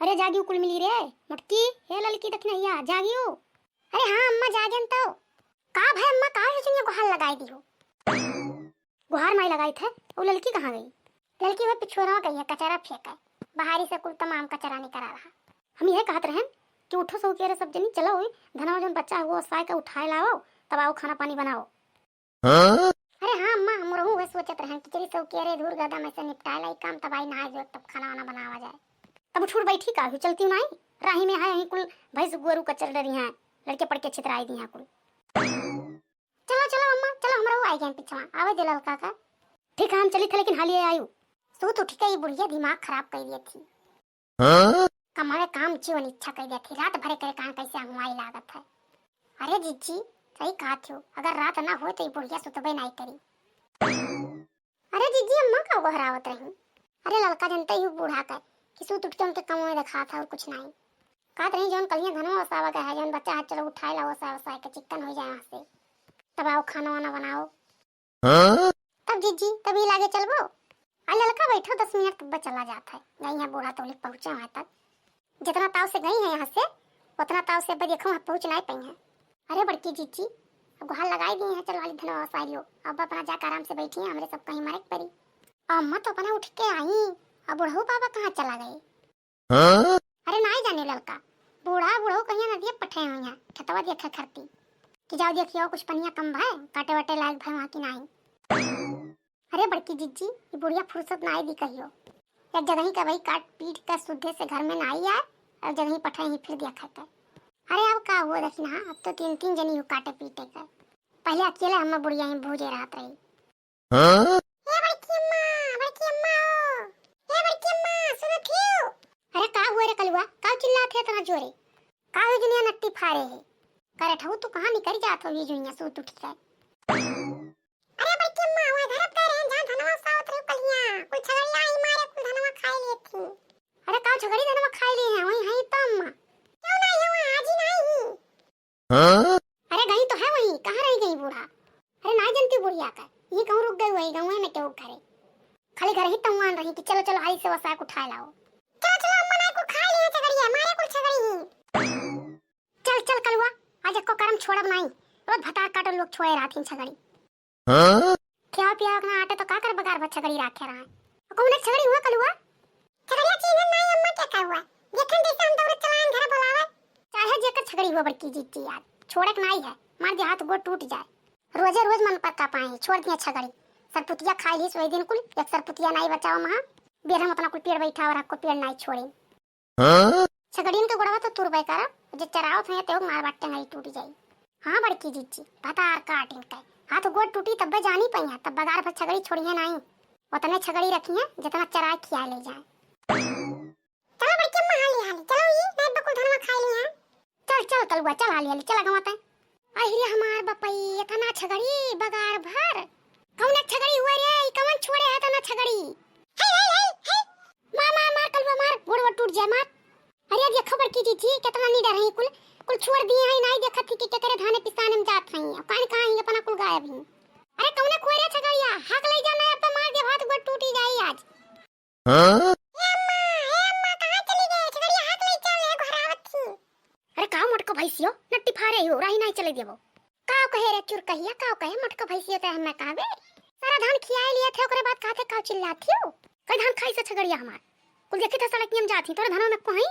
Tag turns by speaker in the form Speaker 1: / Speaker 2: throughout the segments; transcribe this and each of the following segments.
Speaker 1: अरे जागियो कुल मिली रे मुटकी हे ललकी दखनैया जागियो। अरे हाँ अम्मा जागन तो का भाई अम्मा का है सुनिए गुहार लगाई दी हो। गुहार माई लगाई थे वो ललकी कहाँ गई? ललकी वह पिछुआ गई है कचरा फेंका बाहरी से कुल तमाम कचरा नहीं करा रहा। हम यह कहत रहे कि उठो सो के सब जनी चलो धनवा जन बच्चा हुआ साय का उठाए लाओ तब आओ खाना पानी बनाओ। अरे हाँ अम्मा हम रहू वह सोचत रहे कि चली सो के धूर गदा में से निपटा लाई काम तब आई नहाए जो तब खाना वाना बनावा जाए। तब उठ बैठी का चलती हूँ नहीं राही में है कुल भैंस गुरु कचर डरी हैं लड़के पड़के छितराई दी हैं कुल। चलो चलो अम्मा चलो हमरा आई गए पीछे आवे दे ललका का। ठीक है हम चली थे लेकिन हालिए आयु सो तो ठीक है ये बुढ़िया दिमाग खराब कर दी थी। कमावे काम जीवन इच्छा कर दी थी रात भरे करे काम कैसे हमारी लागत है। अरे जीजी सही कहा थी अगर रात ना हो तो ये बुढ़िया सुतबे नहीं करी। अरे जीजी अम्मा का बहरावत रही। अरे ललका जनता ही बूढ़ा का कि सूत उठ के उनके कम में देखा था और कुछ नहीं कहत रही जौन कलियां धनवा वसावा का है जौन बच्चा हाथ चलो उठाए ला वसा के चिकन हो जाए वहां से तब आओ खाना वाना बनाओ। तब जीजी तभी लागे चलबो आ ललका बैठो 10 मिनट तब चला जाता है नहीं है बूढ़ा तो पहुंचा वहां तक जितना ताव से गई है यहाँ से उतना ताव से देखो वहां पहुंच नहीं पाई है। अरे बड़की जीजी अब गुहार लगाई दी है चल वाली धनवा वसाइयो अब अपना जाकर आराम से बैठी है हमरे सब कहीं मरे पड़ी। अम्मा तो अपना उठ के आई अब बुढ़ऊ बाबा कहाँ चला गए? अरे नहीं जाने लड़का बूढ़ा बुढ़ऊ कहीं नदिया पठे हुई हैं खेतवा देखे खरती कि जाओ देखियो कुछ पनिया कम भाई काटे वाटे लायक भाई वहाँ की नहीं। अरे बड़की जीजी ये बुढ़िया फुर्सत ना आई दी कहियो एक जगह ही का भाई काट पीट कर शुद्धे से घर में ना आई आए और जगह ही पठे ही फिर दिया खाकर। अरे अब का हुआ देखी ना अब तो 3 जनी हो काटे पीटे कर पहले अकेले हम बुढ़िया ही भूजे रात रही। अरे का हुआ रे कलवा का चिल्लात है इतना जोरे का हो दुनिया नट्टी फारे है करे ठहु तू कहां निकल जात हो ये दुनिया सूत उठ के। अरे बच्ची अम्मा वो घर पे रहे जहां धनवा सावत रे कलिया कोई छगड़िया ही मारे कुल धनवा खाई ले थी। अरे का छगड़ी धनवा खाई ली है वही है तो अम्मा क्यों नहीं है वहां आज ही नहीं। अरे गई तो है वही कहां रह गई बूढ़ा? अरे ना जानती बुढ़िया का ये कहूं रुक गई वही गांव में तो घरे खाली घर ही तो मान रही कि चलो चलो आई से वसा को उठा लाओ। चलो चलो अम्मा ना को खा लिया छगड़िया मारे कुल छगड़ी ही चल चल कलवा आज को कर्म छोड़ब नहीं रोज भटार काटो लोग छोड़े रात छगड़ी। क्या पिया ना आटे तो का कर बगार बच्चा छगड़ी रखे रहा है कौन छगड़ी हुआ कलवा? छगड़िया चीन नहीं अम्मा क्या का हुआ देखन जैसे हम दौड़ चलान घर बुलावे चाहे जेकर छगड़ी हुआ बड़की जीती यार छोड़क नहीं है मार दे हाथ गोड़ टूट जाए रोजे रोज मन पक्का पाए छोड़ दिया छगड़ी सरपुतिया खाई ली सोई दिन कुल एक सरपुतिया नहीं बचाओ महा बेर हम अपना कुल पेड़ बैठा और आपको पेड़ नहीं छोड़े। छगड़ीन के गोड़वा तो तुर बैकार जे चराओ थे तो मार बाटे नहीं टूट जाई। हां बड़की जीजी भतार काटिन के हाथ गोड़ टूटी तब जानी पई है तब बगार पर छगड़ी छोड़िए नहीं उतने छगड़ी रखी है जितना चरा खिया ले जाए। चलो बड़की अम्मा हाली हाली चलो ये नहीं बकुल धनवा खा ली है चल चल कलवा चल हाली हाली चला गवाते अहिरे हमार बपई इतना छगड़ी बगार भर कौन छगड़ी हुआ रे कौन छोड़े है तना छगड़ी मार मार मार कलवा मार गोड़ टूट जाए मार। अरे ये खबर की जीजी कितना नहीं डर है कुल कुल छोड़ दिए है नहीं देखा थी कि करे धाने पिसाने में जात हैं कान कहां है अपना कुल गायब है। अरे कौन कोई रे छगड़िया हक ले जाना अब तो मार दे हाथ गोड़ टूटी जाए आज। ए अम्मा कहां चली गई छगड़िया हक ले चल है घरावत थी। अरे का मोटको भैंसियो नट्टी फारे हो रही नहीं चले देबो का कहे रे चुर कहिया का कहे मोटको भैंसियो ते हम कहबे सारा धान खियाए लिए थे ओकरे बाद काथे का चिल्लाती हो कई धान खाई से छगड़िया हमार कुल देखी था सड़क में जाती तोरे धनों में कोई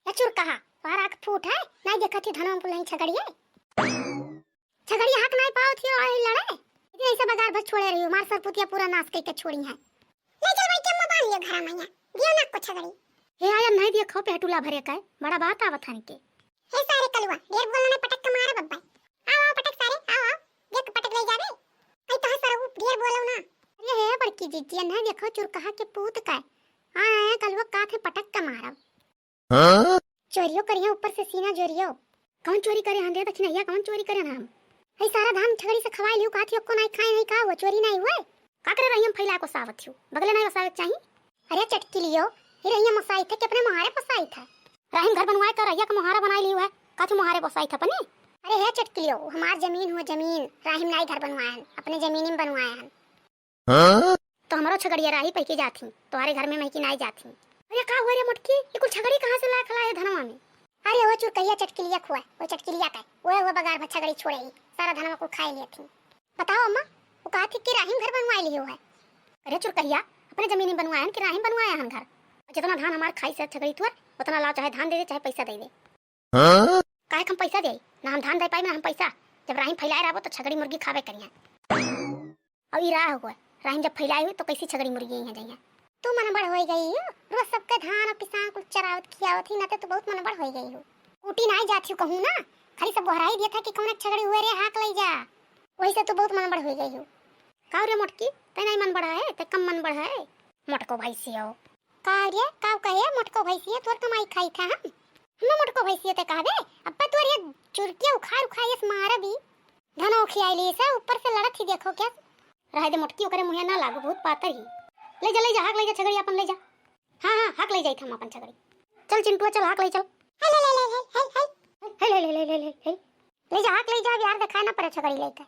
Speaker 1: या चुर कहा तोहरा आंख फूट है नहीं देखती धनों में नहीं छगड़िए छगड़िया हक नहीं पाओ थी और लड़े इतने ऐसे बगार भर छोड़े रही हो मार सरपुतिया पूरा नाश करके छोड़ी है। ले चल भाई के बांध लियो घर में दियो ना को छगड़ी हे आया नहीं दियो खो पेटुला भरे का बड़ा बात आवत हन के हे सारे कलवा ढेर बोलने पटक के मारे बब्बा आओ पटक सारे आओ देख पटक ले जावे आई तो सारा ढेर बोलो ना। अरे हे बड़की जीजी नहीं देखो चुर कहा के पूत का हां कलवा का थे पटक के मारो चोरियो करियो ऊपर से सीना जोरियो कौन चोरी करे हम दे दक्षिणैया कौन चोरी करे हम हे सारा धान छगड़ी से खवाई लियो काथियो को नहीं खाए नहीं का वो चोरी नहीं हुए का करे रही हम फैला को सावत थियो बगले नहीं वसावत चाहिए। अरे चटकी लियो हे रही मसाई थे कि अपने मोहारे पसाई था रहीम घर बनवाए कर रैया का मोहारा बनाई लियो है काथु मोहारे पसाई था अपने। अरे हे चटकी लियो हमार जमीन हो जमीन राहिम नहीं घर बनवाए हैं अपने जमीन में बनवाए हैं तो हमारो छगड़िया राही पैके जाती तुम्हारे घर में मैं की नहीं जाती। अरे का हुआ रे मुटकी ये कुछ छगड़ी कहां से ला चुरकैया चटकिलिया खुआ वो चटकिलिया का वो बगार भच्छा गड़ी छोड़े ही सारा धनवा को खाए लिए थी। बताओ अम्मा वो कहा थी कि राहिम घर बनवाए लिए है। अरे चुरकैया अपने जमीन में बनवाया कि राहिम बनवाया हम घर। जितना धान हमार खाई से छगड़ी तुअर उतना लाओ, चाहे धान दे दे चाहे पैसा दे दे। काहे हम पैसा दे ना हम धान दे पाई ना हम पैसा। जब राहिम फैलाए रहो तो छगड़ी मुर्गी खावे करिया। अब ई राह हुआ राहिम जब फैलाए हुई तो कैसी छगड़ी मुर्गी यहाँ जाइए। तू मन बड़ हो गई हो रोज सबका धान और पिसान कुछ चरावत खियावत ही ना तो बहुत मन बड़ हो गई हो। ऊटी ना जाती हूँ कहूँ ना खाली सब बहरा ही दिया था कि कौन छगड़ी हुए रे हाक ले जा। वही से तो बहुत मन बड़ हो गई हो। का रे मोटकी ते नहीं मन बड़ा है ते कम मन बड़ा है। मोटको भैंसी हो का रे का कहे मोटको भैंसी है तोर कमाई खाई था हम मोटको भैंसी ते कहबे अब्बा तोर ये चुरकिया उखाड़ उखाड़ ये मारा भी धनो खियाई ली से ऊपर से लड़त ही देखो क्या रहे दे मोटकी ओकरे मुंह ना लागो बहुत पातर ही। ले जा हाक ले जा छगड़ी अपन ले जा। हां हाक ले जाई हम अपन छगड़ी। चल चिंटू चल हाक ले चल। ले जा हाक ले जा यार दिखाना पड़े छगड़ी लेके।